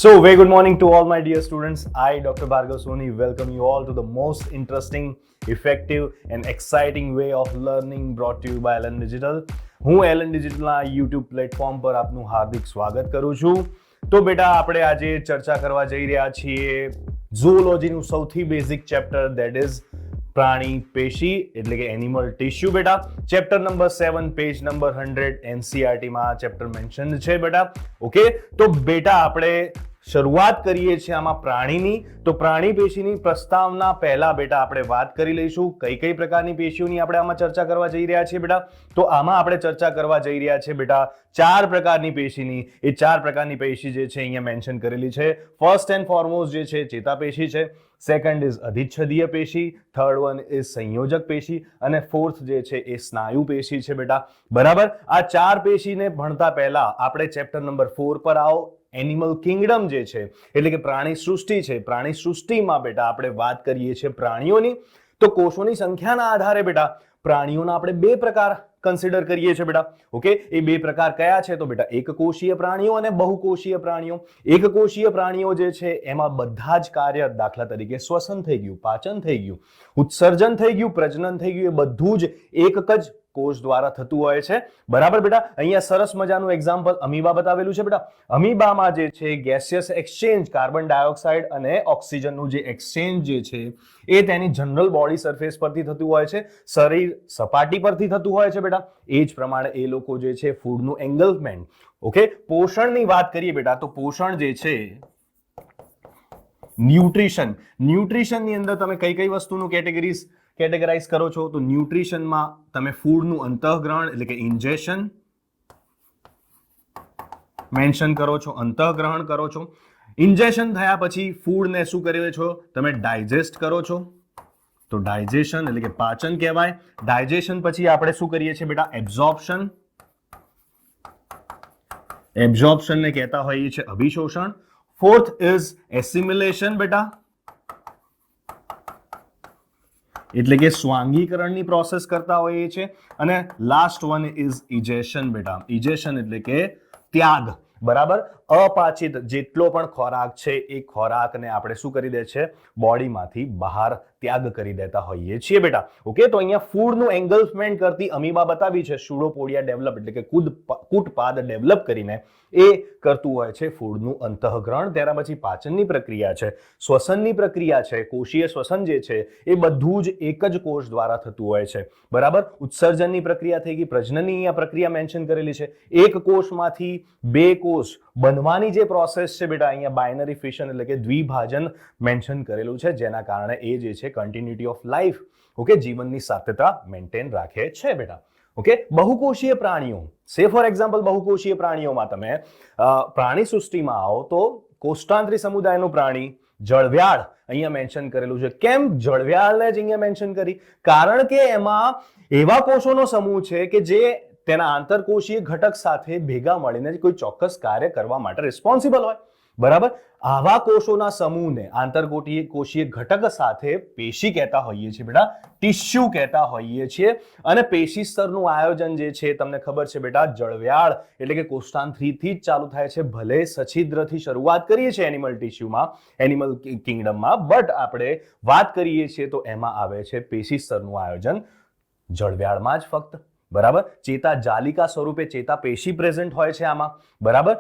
So, very good morning to all my dear students. I, Dr. Bhargav Soni, welcome you all to the most interesting, effective, and exciting way of learning brought to you by LN Digital. હું LN Digitalના YouTube platform પર આપનું હાર્દિક સ્વાગત કરું છું. તો બેટા આપણે આજે ચર્ચા કરવા જઈ રહ્યા છીએ ઝૂઓલોજીનું સૌથી બેઝિક ચેપ્ટર ધેટ ઇઝ પ્રાણી પેશી એટલે કે એનિમલ ટિશ્યુ. બેટા chapter number 7 page number 100 NCERT માં આ ચેપ્ટર મેન્શન છે બેટા. ઓકે, તો બેટા આપણે શરૂઆત કરીએ છીએ આમાં પ્રાણીની. તો પ્રાણી પેશીની પ્રસ્તાવના પહેલા બેટા આપણે વાત કરી લઈશું કઈ કઈ પ્રકારની પેશીઓની આપણે આમાં ચર્ચા કરવા જઈ રહ્યા છીએ બેટા. તો આમાં આપણે ચર્ચા કરવા જઈ રહ્યા છીએ બેટા 4 પ્રકારની પેશીની. એ 4 પ્રકારની પેશી જે છે અહીંયા મેન્શન કરેલી છે. ફર્સ્ટ એન્ડ ફોરમોસ્ટ જે છે ચેતાપેશી છે, સેકન્ડ ઇઝ અધિચ્છદીય પેશી, થર્ડ વન ઇઝ સંયોજક પેશી અને ફોર્થ જે છે એ સ્નાયુ પેશી છે બેટા. બરાબર, આ 4 પેશીને ભણતા પહેલા આપણે ચેપ્ટર નંબર 4 પર આવો. એનિમલ કિંગડમ જે છે એટલે કે પ્રાણી સૃષ્ટિ છે. પ્રાણી સૃષ્ટિમાં બેટા આપણે વાત કરીએ છીએ પ્રાણીઓની. તો કોષોની સંખ્યાના આધારે બેટા પ્રાણીઓના આપણે 2 પ્રકાર કન્સિડર કરીએ છીએ બેટા. ઓકે, એ 2 પ્રકાર કયા છે? તો બેટા એકકોષીય પ્રાણીઓ અને બહુકોષીય પ્રાણીઓ. એકકોષીય પ્રાણીઓ જે છે એમાં બધા જ કાર્ય, દાખલા તરીકે શ્વસન થઈ ગયું, પાચન થઈ ગયું, ઉત્સર્જન થઈ ગયું, પ્રજનન થઈ ગયું, એ બધું જ એકક જ કોષ દ્વારા થતું હોય છે. બરાબર બેટા, અહીંયા સરસ મજાનું એક્ઝામ્પલ અમીબા બતાવેલું છે બેટા. અમીબામાં જે છે ગેસિયસ એક્સચેન્જ, કાર્બન ડાયોક્સાઇડ અને ઓક્સિજનનું જે એક્સચેન્જ જે છે એ તેની જનરલ બોડી સરફેસ પરથી થતું હોય છે, શરીર સપાટી પરથી થતું હોય છે બેટા. એ જ પ્રમાણે એ લોકો જે છે ફૂડનું એંગલ્ફમેન્ટ. ઓકે, પોષણની વાત કરીએ બેટા તો પોષણ જે છે ન્યુટ્રિશન. ન્યુટ્રિશનની અંદર તમે કઈ કઈ વસ્તુનું કેટેગરાઇઝ કરો છો? તો ન્યુટ્રિશનમાં તમે ફૂડનું અંતઃગ્રહણ એટલે કે ઇન્જેશન મેન્શન કરો છો, અંતઃગ્રહણ કરો છો. ઇન્જેશન થયા પછી ફૂડને શું કરે છો? તમે ડાયજેસ્ટ કરો છો. તો ડાયજેશન એટલે કે પાચન કહેવાય. ડાયજેશન પછી આપણે શું કરીએ છીએ બેટા? એબ્ઝોર્પ્શન. એબ્ઝોર્પ્શનને કહેતા હોઈએ છીએ અભિશોષણ. ફોર્થ ઇઝ એસિમિલેશન બેટા, એટલે કે સ્વાંગીકરણની પ્રોસેસ કરતા હોઈએ છીએ. અને લાસ્ટ વન ઇઝ ઇજેશન બેટા. ઇજેશન એટલે કે ત્યાગ. બરાબર, અપાચિત જેટલો પણ ખોરાક છે એ ખોરાકને આપણે શું કરી દે છે? બોડીમાંથી બહાર ત્યાગ કરી દેતા હોઈએ છીએ બેટા. ઓકે, તો અહીંયા ફૂડનું એંગલ્ફમેન્ટ કરતી અમીબા બતાવી છે. સ્યુડોપોડિયા ડેવલપ એટલે કે કૂટપાદ ડેવલપ કરીને એ કરતું હોય છે ફૂડનું અંતઃગ્રહણ. ત્યાર પછી પાચનની પ્રક્રિયા છે, શ્વસનની પ્રક્રિયા છે, કોષીય શ્વસન જે છે એ બધું જ એક જ કોષ દ્વારા થતું હોય છે. બરાબર, ઉત્સર્જનની પ્રક્રિયા થઈ ગઈ, પ્રજનનની અહીંયા પ્રક્રિયા મેન્શન કરેલી છે. એક કોષમાંથી 2 કોષ બનવાની જે પ્રોસેસ છે બેટા અહીંયા બાયનરી ફિશન એટલે કે દ્વિભાજન મેન્શન કરેલું છે, જેના કારણે એ જે છે કન્ટિન્યુટી ઓફ લાઈફ, ઓકે, જીવનની સાતત્યતા મેન્ટેન રાખે છે બેટા. ઓકે, બહુકોષીય પ્રાણીઓ, સે ફોર એક્ઝામ્પલ બહુકોષીય પ્રાણીઓમાં તમે પ્રાણી સૃષ્ટિમાં આવો તો કોષ્ટાંતરી સમુદાયનું પ્રાણી જળવ્યાળ અહીંયા મેન્શન કરેલું છે. કેમ જળવ્યાળને જ અહીંયા મેન્શન કરી? કારણ કે એમાં એવા કોષોનો સમૂહ છે કે જે તેના આંતરકોષીય ઘટક સાથે ભેગા મળીને કોઈ ચોક્કસ કાર્ય કરવા માટે રિસ્પોન્સિબલ હોય. બરાબર, આવા કોષોના સમૂહને આંતરકોષીય ઘટક સાથે પેશી કહેતા હોઈએ છીએ બેટા, ટિશ્યુ કહેતા હોઈએ છીએ. અને પેશી સ્તરનું આયોજન જે છે તમને ખબર છે બેટા, જળવ્યાળ એટલે કે કોષ્ટાંતરીથી જ ચાલુ થાય છે. ભલે સછિદ્રથી શરૂઆત કરીએ છીએ એનિમલ ટિશ્યુમાં, એનિમલ કિંગડમમાં, બટ આપણે વાત કરીએ છીએ તો એમાં આવે છે પેશી સ્તરનું આયોજન જળવ્યાળમાં જ ફક્ત. બરાબર, ચેતા જાલિકા સ્વરૂપે ચેતા પેશી પ્રેઝન્ટ હોય છે આમાં. બરાબર,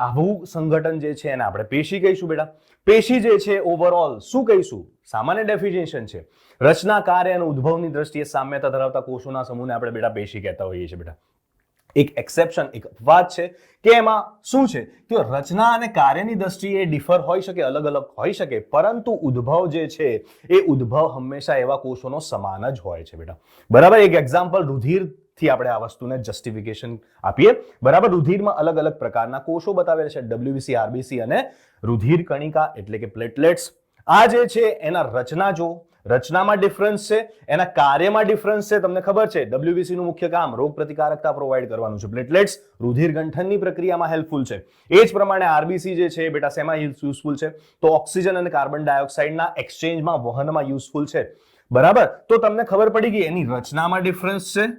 આવું સંગઠન જે છે એને આપણે પેશી કહીશું બેટા. પેશી જે છે ઓવરઓલ શું કહીશું? સામાન્ય ડેફિનેશન છે, રચના, કાર્ય અને ઉદ્ભવની દ્રષ્ટિએ સામ્યતા ધરાવતા કોષોના સમૂહને આપણે બેટા પેશી કહેતા હોઈએ છીએ બેટા. એક એક્સેપ્શન, એક અપવાદ છે કે એમાં શું છે કે રચના અને કાર્યની દ્રષ્ટિએ ડિફર હોઈ શકે, અલગ અલગ હોઈ શકે, પરંતુ ઉદ્ભવ જે છે એ ઉદ્ભવ હંમેશા એવા કોષોનો સમાન જ હોય છે બેટા. બરાબર, એક એક્ઝામ્પલ રુધિર થી આપણે આ વસ્તુને જસ્ટિફિકેશન આપીએ. બરાબર, રુધિરમાં અલગ અલગ પ્રકારના કોષો બતાવેલા છે, WBC, RBC અને રુધિર કણિકા એટલે કે પ્લેટલેટ્સ. આ જે છે એના રચના જો, રચનામાં ડિફરન્સ છે, એના કાર્યમાં ડિફરન્સ છે. તમને ખબર છે WBC નું મુખ્ય કામ રોગ પ્રતિકારકતા પ્રોવાઈડ કરવાનું છે. પ્લેટલેટ્સ રુધિર ગંઠનની પ્રક્રિયામાં હેલ્પફુલ છે. એ જ પ્રમાણે RBC જે છે બેટા શેમાં યુઝફુલ છે? તો ઓક્સિજન અને કાર્બન ડાયોક્સાઇડના એક્સચેન્જમાં, વહનમાં યુઝફુલ છે. બરાબર, તો તમને ખબર પડી ગઈ એની રચનામાં ડિફરન્સ છે,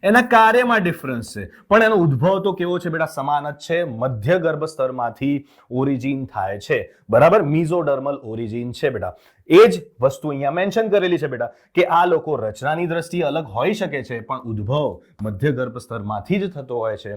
એના કાર્યમાં ડિફરન્સ છે, પણ એનો ઉદ્ભવ તો કેવો છે બેટા? સમાન જ છે. મધ્ય ગર્ભ સ્તરમાંથી ઓરિજિન થાય છે, બરાબર? મિઝોડર્મલ ઓરિજિન છે બેટા. એ જ વસ્તુ અહીંયા મેન્શન કરેલી છે બેટા કે આ લોકો રચનાની દ્રષ્ટિએ અલગ હોઈ શકે છે, પણ ઉદ્ભવ મધ્ય ગર્ભ સ્તરમાંથી જ થતો હોય છે.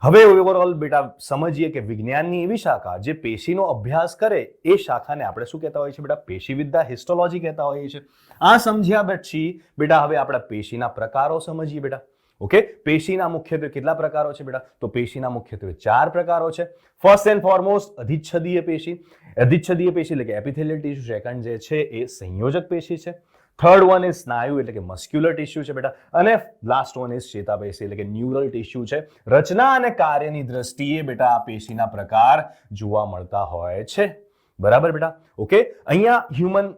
હવે ઓવરઓલ બેટા સમજીએ કે વિજ્ઞાનની એવી શાખા જે પેશીનો અભ્યાસ કરે એ શાખાને આપણે શું કહેતા હોઈએ છીએ બેટા? પેશીવિદ્યા, હિસ્ટોલોજી કહેતા હોઈએ છીએ. આ સમજ્યા પછી બેટા હવે આપણે પેશીના પ્રકારો સમજીએ બેટા. ઓકે, પેશીના મુખ્યત્વે કેટલા પ્રકારો છે બેટા? તો પેશીના મુખ્યત્વે 4 પ્રકારો છે. ફર્સ્ટ એન્ડ ફોરમોસ્ટ અધિચ્છદીય પેશી. અધિચ્છદીય પેશી એટલે કે એપિથેલિયલ ટિશ્યુ. સેકન્ડ જે છે એ સંયોજક પેશી છે. થર્ડ વન ઇઝ સ્નાયુ એટલે કે મસ્ક્યુલર ટિશ્યુ છે બેટા. અને લાસ્ટ વન ઇઝ ચેતાપેશી એટલે કે ન્યુરલ ટિશ્યુ છે. રચના અને કાર્યની દ્રષ્ટિએ બેટા આ પેશીના પ્રકાર જોવા મળતા હોય છે, બરાબર બેટા? ઓકે, અહીંયા હ્યુમન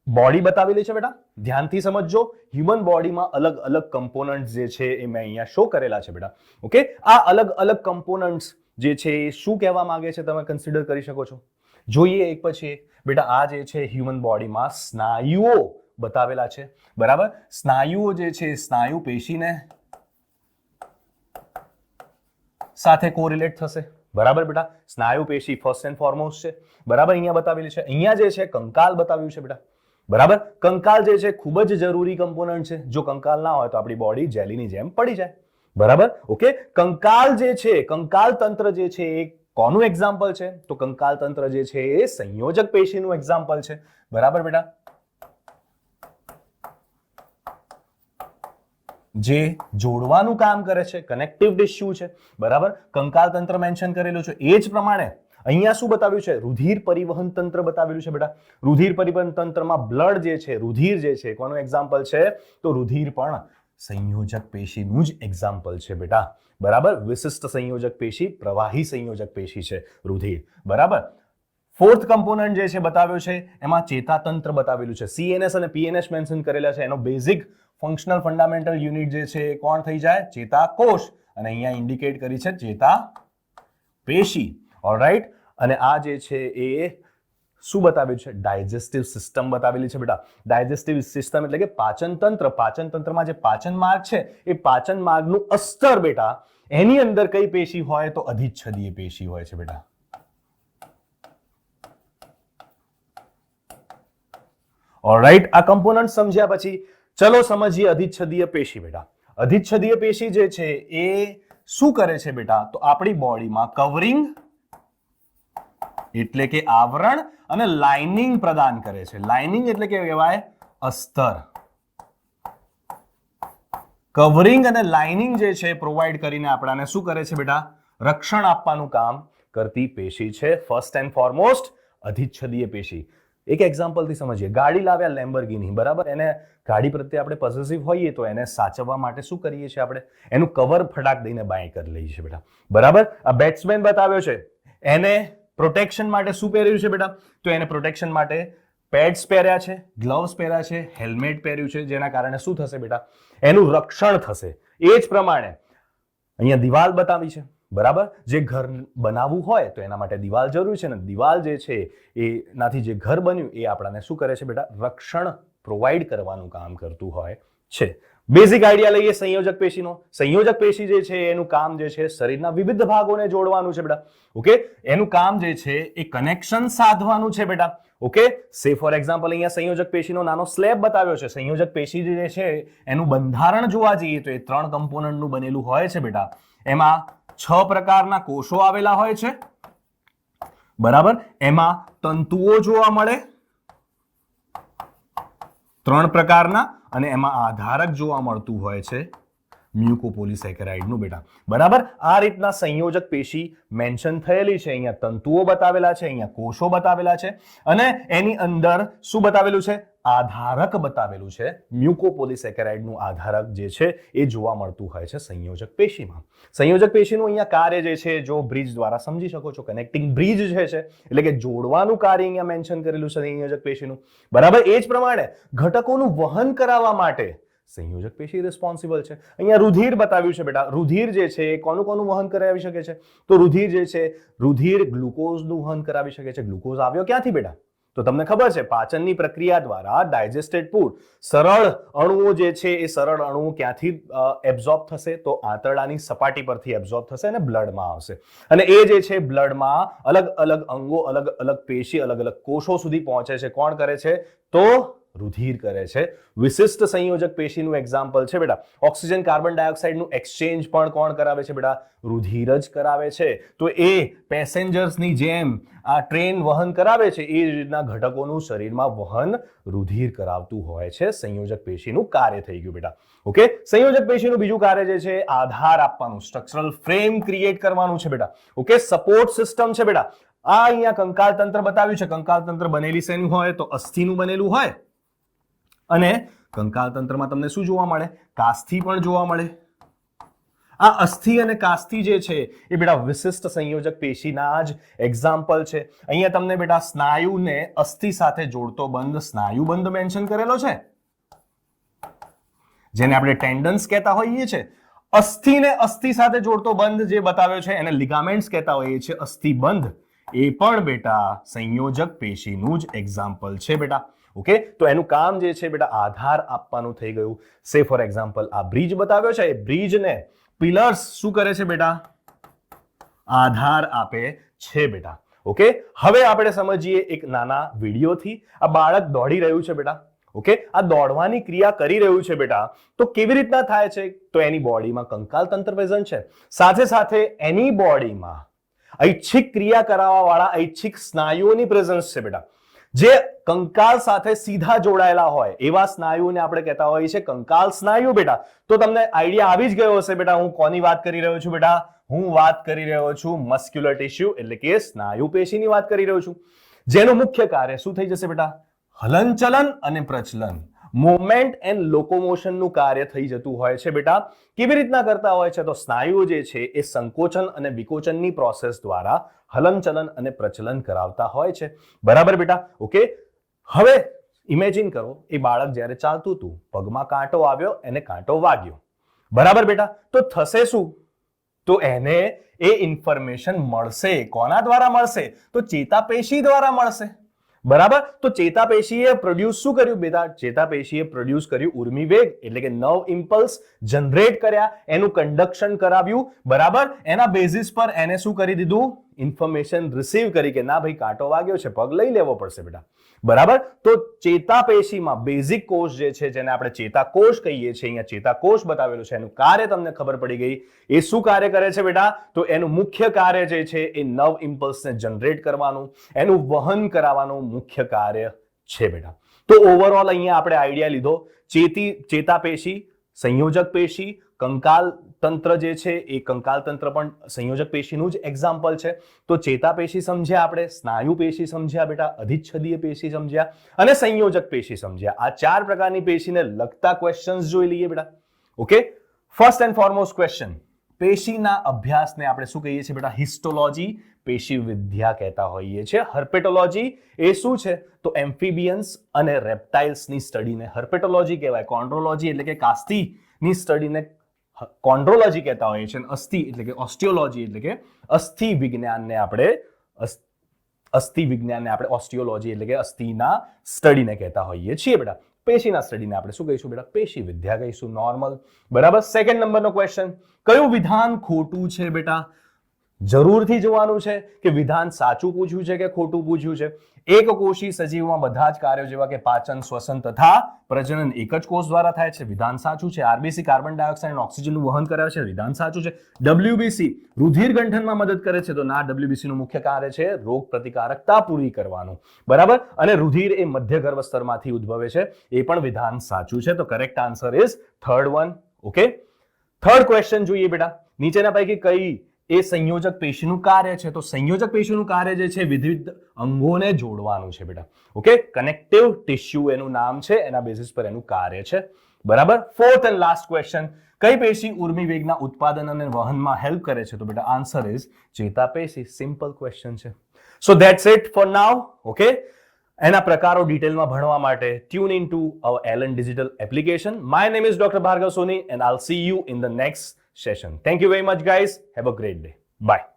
બોડી બતાવેલી છે બેટા, ધ્યાનથી સમજજો. હ્યુમન બોડીમાં અલગ અલગ કમ્પોનન્ટ્સ જે છે એ મેં અહીંયા શો કરેલા છે બેટા. ઓકે, આ અલગ અલગ કમ્પોનન્ટ્સ જે છે એ શું કહેવા માંગે છે તમે કન્સિડર કરી શકો છો. જોઈએ એક પછી એક. બેટા આ જે છે હ્યુમન બોડીમાં સ્નાયુઓ બતાવેલા છે, બરાબર? સ્નાયુઓ જે છે સ્નાયુ પેશીને સાથે કોરિલેટ થશે, બરાબર બેટા? સ્નાયુ પેશી ફર્સ્ટ એન્ડ ફોરમોસ્ટ છે, બરાબર? અહીંયા બતાવેલી છે. અહીંયા જે છે કંકાલ બતાવ્યું છે બેટા, બરાબર? કંકાલ જે છે ખૂબ જ જરૂરી કમ્પોનન્ટ છે. જો કંકાલ ના હોય તો આપણી બોડી જેલીની જેમ પડી જાય, બરાબર? ઓકે, કંકાલ જે છે, કંકાલ તંત્ર જે છે એ કોનું એક્ઝામ્પલ છે? તો કંકાલ તંત્ર જે છે એ સંયોજક પેશીનું એક્ઝામ્પલ છે, બરાબર બેટા? જે જોડવાનું કામ કરે છે, કનેક્ટિવ ટિશ્યુ છે, બરાબર? કંકાલ તંત્ર મેન્શન કરેલું છે. એ જ પ્રમાણે અહીંયા શું બતાવ્યું છે? રુધિર પરિવહન તંત્ર બતાવેલું છે બેટા. રુધિર પરિવહન તંત્રમાં બ્લડ જે છે, રુધિર જે છે કોનું એક્ઝામ્પલ છે? તો રુધિર પણ સંયોજક પેશીનું જ એક્ઝામ્પલ છે બેટા, બરાબર? વિશિષ્ટ સંયોજક પેશી, પ્રવાહી સંયોજક પેશી છે રુધિર, બરાબર? ફોર્થ કમ્પોનન્ટ જે છે બતાવ્યો છે એમાં ચેતાતંત્ર બતાવેલું છે. સીએનએસ અને પીએનએસ મેન્શન કરેલા છે. એનો બેઝિક ફંક્શનલ ફંડામેન્ટલ યુનિટ જે છે કોણ થઈ જાય? ચેતાકોષ. અને અહીંયા ઇન્ડિકેટ કરી છે ચેતા પેશી, ઓલરાઈટ? અને આ જે છે એ શું બતાવ્યું છે? ડાયજેસ્ટિવ સિસ્ટમ બતાવેલી છે બેટા. ડાયજેસ્ટિવ સિસ્ટમ એટલે કે પાચન તંત્ર. પાચન તંત્રમાં જે પાચન માર્ગ છે એ પાચન માર્ગનું અસ્તર બેટા, એની અંદર કઈ પેશી હોય? તો અધિચ્છદીય પેશી હોય છે બેટા. ઓલરાઈટ, આ કમ્પોનન્ટ સમજ્યા પછી ચલો સમજીએ અધિચ્છદીય પેશી બેટા. અધિચ્છદીય પેશી જે છે એ શું કરે છે બેટા? તો આપણી બોડીમાં કવરિંગ એટલે કે આવરણ અને લાઇનિંગ પ્રદાન કરે છે. લાઇનિંગ એટલે કે કહેવાય અસ્તર. કવરિંગ અને લાઇનિંગ જે છે પ્રોવાઈડ કરીને આપણાને શું કરે છે બેટા? રક્ષણ આપવાનું કામ કરતી પેશી છે ફર્સ્ટ એન્ડ ફોરમોસ્ટ અધિચ્છદીય પેશી. એક એક્ઝામ્પલથી સમજીએ. ગાડી લાવ્યા લેમ્બોર્ગિની, બરાબર? એને ગાડી પ્રત્યે આપણે પોઝેસિવ હોઈએ તો એને સાચવવા માટે શું કરીએ છીએ આપણે? એનું કવર ફટાક દઈને બાય કરી લઈએ છીએ બેટા, બરાબર? આ બેટ્સમેન બતાવ્યો છે, એને પ્રોટેક્શન માટે શું પહેર્યું છે બેટા? તો એને પ્રોટેક્શન માટે પેડ્સ પહેર્યા છે, ગ્લવ્સ પહેર્યા છે, હેલ્મેટ પહેર્યું છે, જેના કારણે શું થશે બેટા? એનું રક્ષણ થશે. એ જ પ્રમાણે અહીંયા દિવાલ બતાવી છે, બરાબર? જે ઘર બનાવવું હોય તો એના માટે દિવાલ જરૂરી છે ને દિવાલ જે છે એનાથી જે ઘર બન્યું એ આપણાને શું કરે છે બેટા? રક્ષણ પ્રોવાઈડ કરવાનું કામ કરતું હોય છે. બેઝિક આઈડિયા લઈએ સંયોજક પેશીનો. સંયોજક પેશી જે છે એનું કામ જે છે શરીરના વિવિધ ભાગોને જોડવાનું છે બેટા. ઓકે, એનું કામ જે છે એ કનેક્શન સાધવાનું છે બેટા. ઓકે, સે ફોર એક્ઝામ્પલ અહીંયા સંયોજક પેશીનો નાનો સ્લેબ બતાવ્યો છે. સંયોજક પેશી જે છે એનું બંધારણ જોવા જઈએ તો એ 3 કમ્પોનન્ટનું બનેલું હોય છે બેટા. એમાં 6 પ્રકારના કોષો આવેલા હોય છે, બરાબર? એમાં તંતુઓ જોવા મળે 3 પ્રકારના, અને એમાં આધારક જોવા મળતું હોય છે મ્યુકોપોલિસેકેરાઇડનું બેટા, બરાબર? આ રીતના સંયોજક પેશી મેન્શન થયેલી છે. અહીંયા તંતુઓ બતાવેલા છે, અહીંયા કોષો બતાવેલા છે, અને એની અંદર શું બતાવેલું છે? આધારક બતાવેલું છે. મ્યુકોપોલિસેકેરાઇડનું આધારક જે છે એ જોવા મળતું હોય છે સંયોજક પેશીમાં. સંયોજક પેશીનું અહીંયા કાર્ય જે છે જો બ્રિજ દ્વારા સમજી શકો છો. કનેક્ટિંગ બ્રિજ જે છે એટલે કે જોડવાનું કાર્ય અહીંયા મેન્શન કરેલું છે સંયોજક પેશીનું, બરાબર? એ જ પ્રમાણે ઘટકોનું વહન કરાવવા માટે સંયોજક પેશી રિસ્પોન્સિબલ છે. અહીંયા રુધિર બતાવ્યું છે બેટા. રુધિર જે છે એ કોનું વહન કરાવી શકે છે? તો રુધિર જે છે રુધિર ગ્લુકોઝનું વહન કરાવી શકે છે. ગ્લુકોઝ આવ્યો ક્યાંથી બેટા? તો તમને ખબર છે પાચનની પ્રક્રિયા દ્વારા ડાયજેસ્ટેડ ફૂડ સરળ અણુઓ જે છે એ સરળ અણુઓ ક્યાંથી એબ્ઝોર્બ થશે તો આંતરડાની સપાટી પરથી એબ્ઝોર્બ થશે અને બ્લડમાં આવશે અને એ જે છે બ્લડમાં અલગ અલગ અંગો અલગ અલગ પેશી અલગ અલગ કોષો સુધી પહોંચે છે. કોણ કરે છે તો રુધિર કરે છે. વિશિષ્ટ સંયોજક પેશીનું એક્ઝામ્પલ છે બેટા ઓક્સિજન કાર્બન ડાયોક્સાઇડનું એક્સચેન્જ પણ કોણ કરાવે છે બેટા રુધિર જ કરાવે છે. તો એ પેસેન્જર્સની જેમ આ ટ્રેન વહન કરાવે છે એ રીતના ઘટકોનું શરીરમાં વહન રુધિર કરાવતું હોય છે. સંયોજક પેશીનું કાર્ય થઈ ગયું બેટા. ઓકે, સંયોજક પેશીનું બીજું કાર્ય જે છે આધાર આપવાનું, સ્ટ્રક્ચરલ ફ્રેમ ક્રિએટ કરવાનું છે બેટા. ઓકે, સપોર્ટ સિસ્ટમ છે બેટા. આ અહીંયા કંકાલ તંત્ર બતાવ્યું છે. કંકાલ તંત્ર બનેલી શેનું હોય તો અસ્થિનું બનેલું હોય અને કંકાલ તંત્રમાં તમને શું જોવા મળે કાસ્થિ પણ જોવા મળે. આ અસ્થિ અને કાસ્થિ જે છે એ બેટા વિશિષ્ટ સંયોજક પેશીના જ એક્ઝામ્પલ છે. અહીંયા તમને બેટા સ્નાયુને અસ્થિ સાથે જોડતો બંધ સ્નાયુ બંધ મેન્શન કરેલો છે જેને આપણે ટેન્ડન્સ કહેતા હોઈએ છીએ. અસ્થિને અસ્થિ સાથે જોડતો બંધ જે બતાવ્યો છે એને લિગામેન્ટ્સ કહેતા હોઈએ છીએ. અસ્થિ બંધ એ પણ બેટા સંયોજક પેશીનું જ એક્ઝામ્પલ છે બેટા. ઓકે, તો એનું કામ જે છે બેટા આધાર આપવાનું થઈ ગયું. સે ફોર એક્ઝામ્પલ આ બ્રિજ બતાવ્યો છે, એ બ્રિજને પિલર્સ શું કરે છે બેટા આધાર આપે છે બેટા. ઓકે, હવે આપણે સમજીએ એક નાના વિડીયોથી. આ બાળક દોડી રહ્યું છે બેટા. ઓકે, આ દોડવાની ક્રિયા કરી રહ્યું છે બેટા તો કેવી રીતના થાય છે તો એની બોડીમાં કંકાલ તંત્ર પ્રેઝન્ટ છે, સાથે સાથે એની બોડીમાં ઐચ્છિક ક્રિયા કરાવવા વાળા ઐચ્છિક સ્નાયુઓની પ્રેઝન્સ છે બેટા. જે કંકાલ સાથે સીધા જોડાયેલા હોય એવા સ્નાયુઓને આપણે કહેતા હોઈએ છીએ કંકાલ સ્નાયુ બેટા. તો તમને આઈડિયા આવી જ ગયો હશે બેટા હું કોની વાત કરી રહ્યો છું બેટા. હું વાત કરી રહ્યો છું મસ્ક્યુલર ટિશ્યુ એટલે કે સ્નાયુ પેશીની વાત કરી રહ્યો છું, જેનું મુખ્ય કાર્ય શું થઈ જશે બેટા હલનચલન અને પ્રચલન, મૂવમેન્ટ એન્ડ લોકોમોશનનું કાર્ય થઈ જતું હોય છે બેટા. કેવી રીતના કરતા હોય છે તો સ્નાયુઓ જે છે એ સંકોચન અને વિકોચનની પ્રોસેસ દ્વારા હલનચલન અને પ્રચલન કરાવતા હોય છે. બરાબર બેટા. ઓકે, હવે ઇમેજિન કરો એ બાળક જ્યારે ચાલતું હતું પગમાં કાંટો આવ્યો, એને કાંટો વાગ્યો. બરાબર બેટા. તો થશે શું તો એને એ ઇન્ફોર્મેશન મળશે. કોના દ્વારા મળશે તો ચેતાપેશી દ્વારા મળશે. બરાબર. તો ચેતાપેશીએ પ્રોડ્યુસ શું કર્યું બેટા ચેતાપેશીએ પ્રોડ્યુસ કર્યું ઉર્મી વેગ એટલે કે નર્વ ઇમ્પલ્સ જનરેટ કર્યા, એનું કંડક્શન કરાવ્યું. બરાબર. એના બેઝિસ પર એને શું કરી દીધું ઇન્ફોર્મેશન રિસીવ કરી કે ના ભાઈ કાંટો વાગ્યો છે, પગ લઈ લેવો પડશે બેટા. બરાબર. તો ચેતાપેશીમાં બેઝિક કોષ જે છે જેને આપણે ચેતાકોષ કહીએ છીએ, અહીંયા ચેતાકોષ બતાવેલું છે, એનું કાર્ય તમને ખબર પડી ગઈ. એ શું કાર્ય કરે છે બેટા તો એનું મુખ્ય કાર્ય જે છે એ નર્વ ઇમ્પલ્સને જનરેટ કરવાનું, એનું વહન કરાવવાનું મુખ્ય કાર્ય છે બેટા. તો ઓવરઓલ અહીંયા આપણે આઈડિયા લીધો ચેતાપેશી, સંયોજક પેશી, કંકાલ તંત્ર જે છે એ કંકાલ તંત્ર પણ સંયોજક પેશીનું જ એક્ઝામ્પલ છે. તો ચેતાપેશી સમજ્યા આપણે, સ્નાયુ પેશી સમજ્યા બેટા, અધિચ્છદીય પેશી સમજ્યા અને સંયોજક પેશી સમજ્યા. આ 4 પ્રકારની પેશીને લગતા ક્વેશ્ચન્સ જોઈ લઈએ બેટા. Okay, first and foremost question, પેશીના અભ્યાસને આપણે શું કહીએ છીએ બેટા હિસ્ટોલોજી, પેશી વિદ્યા કહેતા હોઈએ છીએ. હર્પેટોલોજી એ શું છે તો એમ્ફિબિયન્સ અને રેપ્ટાઇલ્સની સ્ટડીને હર્પેટોલોજી કહેવાય. કોન્ડ્રોલોજી એટલે કે કાસ્તીની સ્ટડીને કોન્ડ્રોલોજી કહેતા હોઈએ છીએ. અસ્થિ એટલે કે ઓસ્ટિયોલોજી એટલે કે અસ્થિ વિજ્ઞાનને આપણે ઓસ્ટિયોલોજી એટલે કે અસ્થિના સ્ટડીને કહેતા હોઈએ છીએ બેટા. પેશીના સ્ટડીને આપણે શું કહીશું બેટા પેશી વિદ્યા કહીશું. નોર્મલ. બરાબર. સેકન્ડ નંબરનો ક્વેશ્ચન, કયું વિધાન ખોટું છે બેટા? જરૂરથી જોવાનું છે કે વિધાન સાચું પૂછ્યું છે કે ખોટું પૂછ્યું છે. એકકોષી સજીવમાં બધા જ કાર્યો જેવા કે પાચન, શ્વસન તથા પ્રજનન એક જ કોષ દ્વારા થાય છે. વિધાન સાચું છે. આરબીસી કાર્બન ડાયોક્સાઇડ અને ઓક્સિજનનું વહન કરે છે. વિધાન સાચું છે. ડબ્લ્યુબીસી રુધિર ગંઠનમાં મદદ કરે છે તો ના, ડબ્લ્યુબીસી નું મુખ્ય કાર્ય છે રોગ પ્રતિકારકતા પૂરી કરવાનું. બરાબર. અને રુધિર એ મધ્ય ગર્ભ સ્તરમાંથી ઉદ્ભવે છે, એ પણ વિધાન સાચું છે. તો correct answer is third one. Okay, third question જોઈએ બેટા, નીચેના પૈકી કઈ એ સંયોજક પેશીનું કાર્ય છે? તો સંયોજક પેશીનું કાર્ય જે છે વિવિધ અંગોને જોડવાનું છે બેટા. ઓકે, કનેક્ટિવ ટિશ્યુ એનું નામ છે, એના બેસિસ પર એનું કાર્ય છે. બરાબર. ફોર્થ એન્ડ લાસ્ટ ક્વેશ્ચન, કઈ પેશી ઉર્મી વેગના ઉત્પાદન અને વહનમાં હેલ્પ કરે છે? તો બેટા આન્સર ઇઝ ચેતાપેશી. સિમ્પલ ક્વેશ્ચન છે. So that's it for now. Okay, એના પ્રકારો ડિટેલમાં ભણવા માટે tune in to our Allen digital application. My name is doctor Bhargav Soni and I'll see you in the next session. Thank you very much guys. Have a great day. Bye.